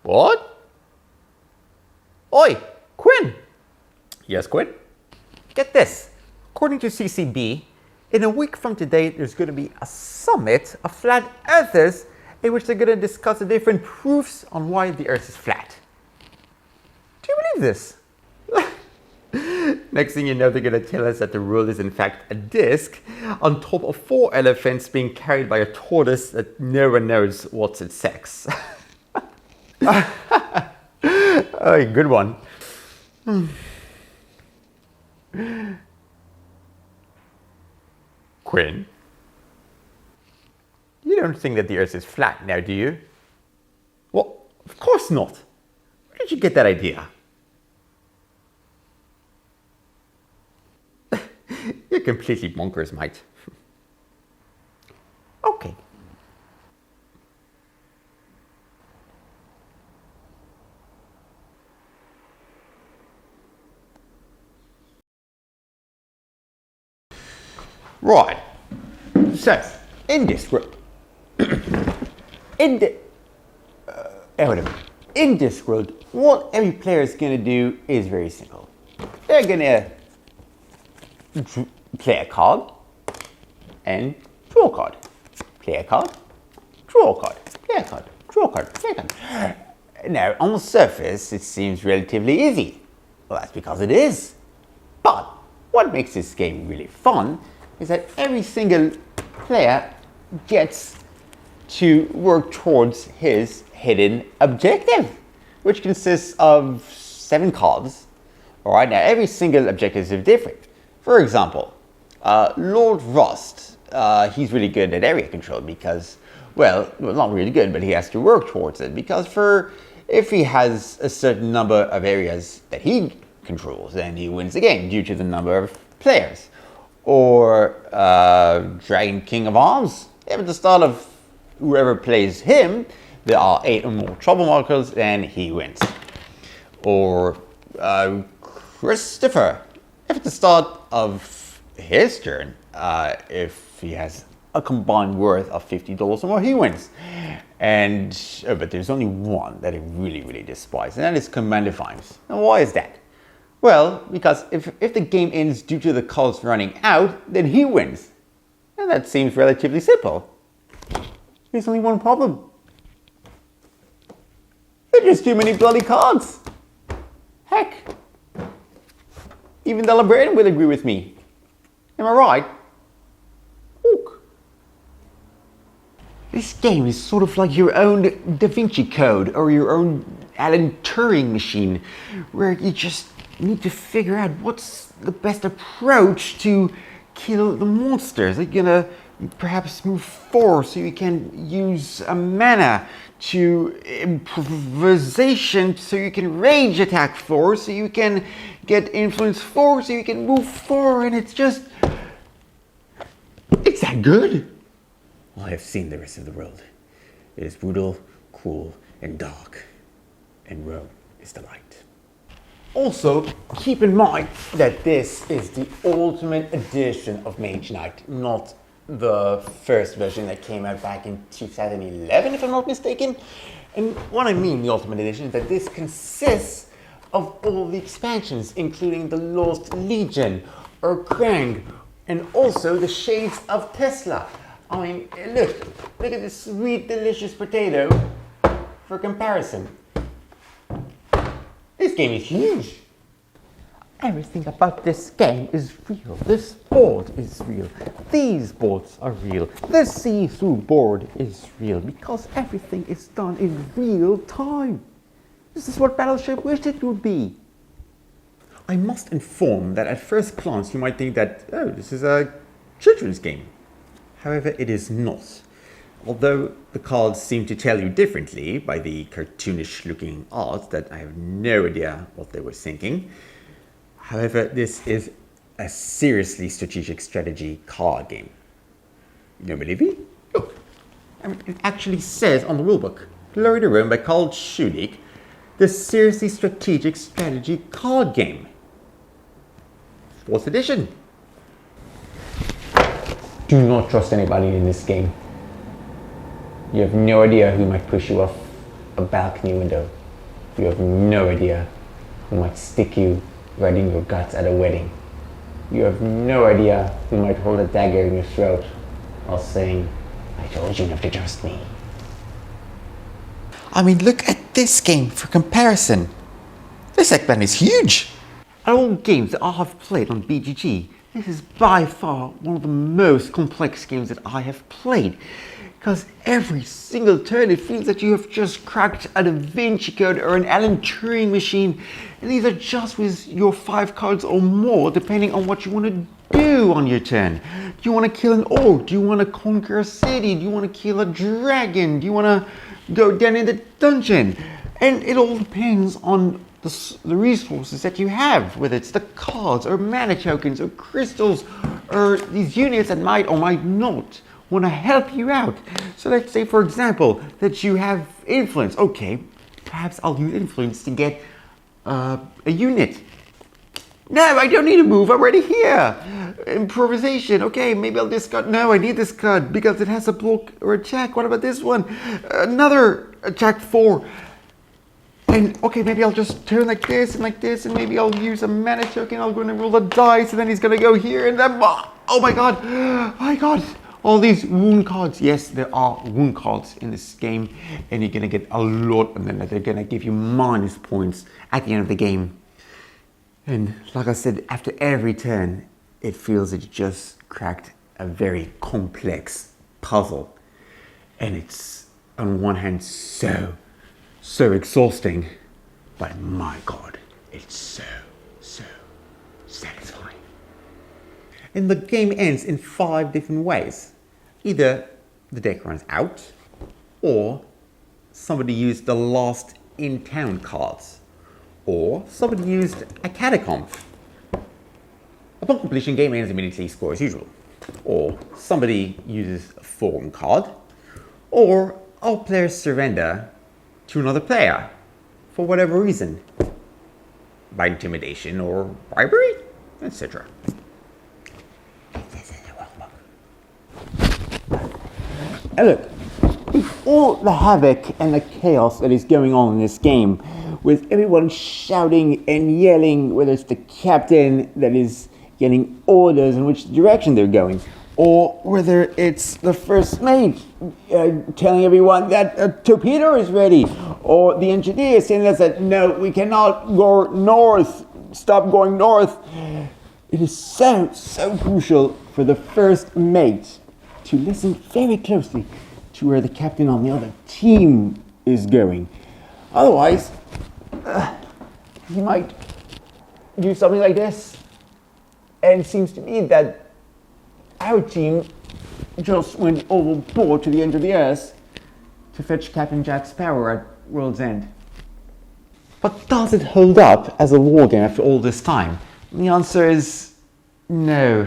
What? Oi, Quinn! Yes, Quinn? Get this. According to CCB, in a week from today, there's going to be a summit of flat earthers in which they're going to discuss the different proofs on why the earth is flat. Do you believe this? Next thing you know, they're going to tell us that the world is in fact a disc on top of 4 elephants being carried by a tortoise that no one knows what's its sex. Oh, good one. Quinn, you don't think that the earth is flat now, do you? Well, of course not. Where did you get that idea? You're completely bonkers, mate. Okay. Right. So, in Discworld, in Discworld, what every player is going to do is very simple. They're going to play a card and draw a card. Play a card, draw a card. Play a card, draw a card. Play a card. Now, on the surface, it seems relatively easy. Well, that's because it is. But what makes this game really fun is that every single player gets to work towards his hidden objective, which consists of 7 cards. All right, now every single objective is different. For example, Lord Rust, he's really good at area control because, well, not really good, but he has to work towards it because if he has a certain number of areas that he controls, then he wins the game due to the number of players. Or Dragon King of Arms. At the start of whoever plays him, there are 8 or more trouble markers, and he wins. Or Christopher. If at the start of his turn, if he has a combined worth of $50 or more, he wins. And but there's only one that I really, really despise, and that is Commander Vimes. Now, why is that? Well, because if the game ends due to the cards running out, then he wins. And that seems relatively simple. There's only one problem. There are just too many bloody cards. Heck. Even the librarian will agree with me. Am I right? Look. This game is sort of like your own Da Vinci Code or your own Alan Turing machine, where you just need to figure out what's the best approach to kill the monsters. Are you gonna perhaps move forward so you can use a mana to improvisation so you can rage attack forward, so you can get influence forward, so you can move forward, and it's that good. Well, I have seen the rest of the world. It is brutal, cruel, and dark, and Rome is the light. Also, keep in mind that this is the ultimate edition of Mage Knight, not the first version that came out back in 2011, if I'm not mistaken. And what I mean, the ultimate edition, is that this consists of all the expansions, including the Lost Legion, or Krang, and also the Shades of Tesla. I mean, look at this sweet, delicious potato for comparison. This game is huge. Everything about this game is real. This board is real. These boards are real. The see-through board is real because everything is done in real time. This is what Battleship wished it would be. I must inform that at first glance you might think that, oh, this is a children's game. However, it is not. Although the cards seem to tell you differently by the cartoonish looking art that I have no idea what they were thinking. However, this is a seriously strategic strategy card game. You don't believe me? Look. I mean, it actually says on the rulebook, Glory to Rome by Carl Schudig, the seriously strategic strategy card game. 4th edition. Do not trust anybody in this game. You have no idea who might push you off a balcony window. You have no idea who might stick you right in your guts at a wedding. You have no idea who might hold a dagger in your throat while saying, I told you not to trust me. I mean, look at this game for comparison. This segment is huge. Out of all games that I have played on BGG, this is by far one of the most complex games that I have played. Because every single turn it feels that you have just cracked a Da Vinci Code or an Alan Turing machine. And these are just with your 5 cards or more, depending on what you want to do on your turn. Do you want to kill an orc? Do you want to conquer a city? Do you want to kill a dragon? Do you want to go down in the dungeon? And it all depends on the resources that you have, whether it's the cards or mana tokens or crystals or these units that might or might not want to help you out. So let's say, for example, that you have influence. Okay, perhaps I'll use influence to get a unit. No, I don't need to move, I'm already here. Improvisation, okay, maybe I'll discard. No, I need this card because it has a block or attack. What about this one? Another attack 4. And okay, maybe I'll just turn like this, and maybe I'll use a mana token. I'll go and roll the dice, and then he's gonna go here, and then, oh my god, all these wound cards. Yes, there are wound cards in this game, and you're gonna get a lot of them. They're gonna give you minus points at the end of the game. And like I said, after every turn, it feels that you just cracked a very complex puzzle. And it's, on one hand, so exhausting, but my god, it's so satisfying. And the game ends in 5 different ways. Either the deck runs out, or somebody used the last in town cards, or somebody used a catacomb. Upon completion, game ends immediately, score as usual. Or somebody uses a form card, or all players surrender to another player for whatever reason, by intimidation or bribery, etc. And look, with all the havoc and the chaos that is going on in this game, with everyone shouting and yelling, whether it's the captain that is getting orders in which direction they're going, or whether it's the first mate telling everyone that a torpedo is ready, or the engineer saying that no, we cannot go north, stop going north. It is so crucial for the first mate to listen very closely to where the captain on the other team is going. Otherwise, he might do something like this, and it seems to me that our team just went overboard to the end of the earth to fetch Captain Jack Sparrow at World's End. But does it hold up as a war game after all this time? The answer is no.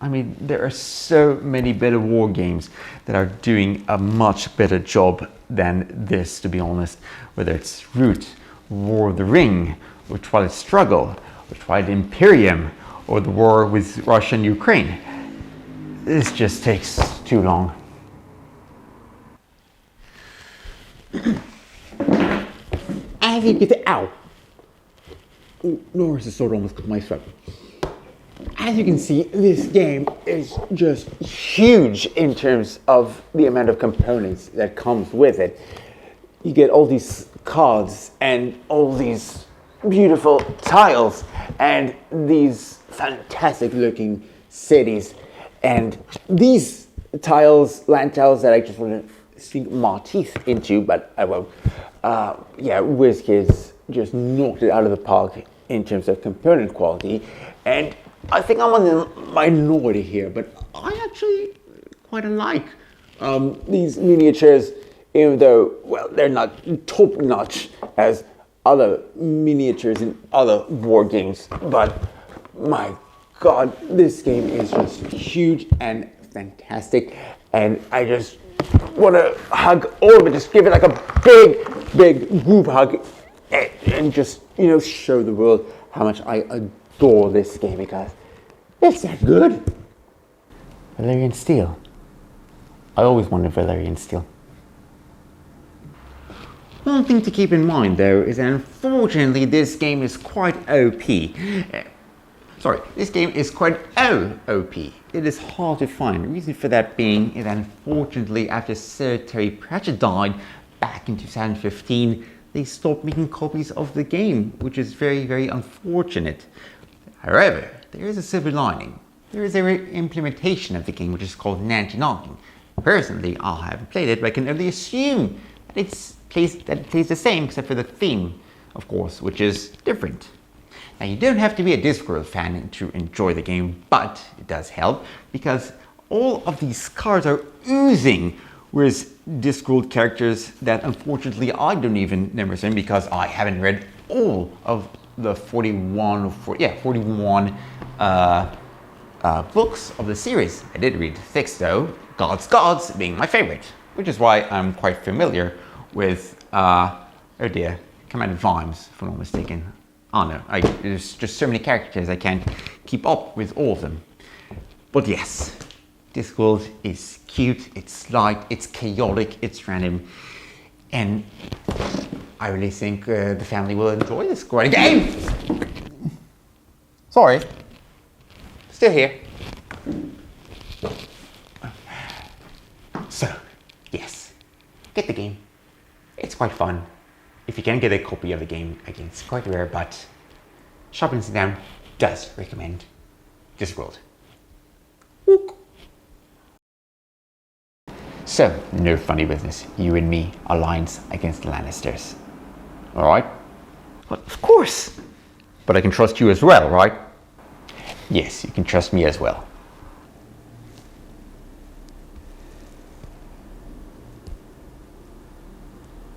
I mean, there are so many better war games that are doing a much better job than this, to be honest. Whether it's Root, War of the Ring, or Twilight Struggle, or Twilight Imperium, or the war with Russia and Ukraine. This just takes too long. As you get to, ow! Norris's sword almost cut my throat. As you can see, this game is just huge in terms of the amount of components that comes with it. You get all these cards and all these beautiful tiles and these fantastic looking cities, and these tiles, land tiles that I just want to sink my teeth into, but I won't. WizKids just knocked it out of the park in terms of component quality, and I think I'm on the minority here, but I actually quite like these miniatures, even though, well, they're not top-notch as other miniatures in other war games. But my god, this game is just huge and fantastic, and I just want to hug all of it, just give it like a big group hug, and just, show the world how much I adore this game because it's that good. Valyrian Steel. I always wanted Valyrian Steel. One thing to keep in mind though is that unfortunately this game is quite OP. This game is quite OP. It is hard to find. The reason for that being is that unfortunately after Sir Terry Pratchett died back in 2015, they stopped making copies of the game, which is very, very unfortunate. However, there is a silver lining. There is a implementation of the game which is called 99. Personally, I haven't played it, but I can only assume that it plays the same except for the theme, of course, which is different. Now, you don't have to be a Discworld fan to enjoy the game, but it does help because all of these cards are oozing with Discworld characters that unfortunately I don't even remember them because I haven't read all of the 41 books of the series. I did read 6 though, Gods being my favorite, which is why I'm quite familiar with, Commander Vimes, if I'm not mistaken. Oh no, there's just so many characters I can't keep up with all of them. But yes, Discworld is cute, it's light, it's chaotic, it's random, and I really think the family will enjoy this great game. Sorry, still here. So, yes, get the game. It's quite fun. If you can get a copy of the game, again, it's quite rare, but Shop Instagram does recommend Discworld. So, no funny business. You and me, alliance against the Lannisters. Alright? But of course! But I can trust you as well, right? Yes, you can trust me as well.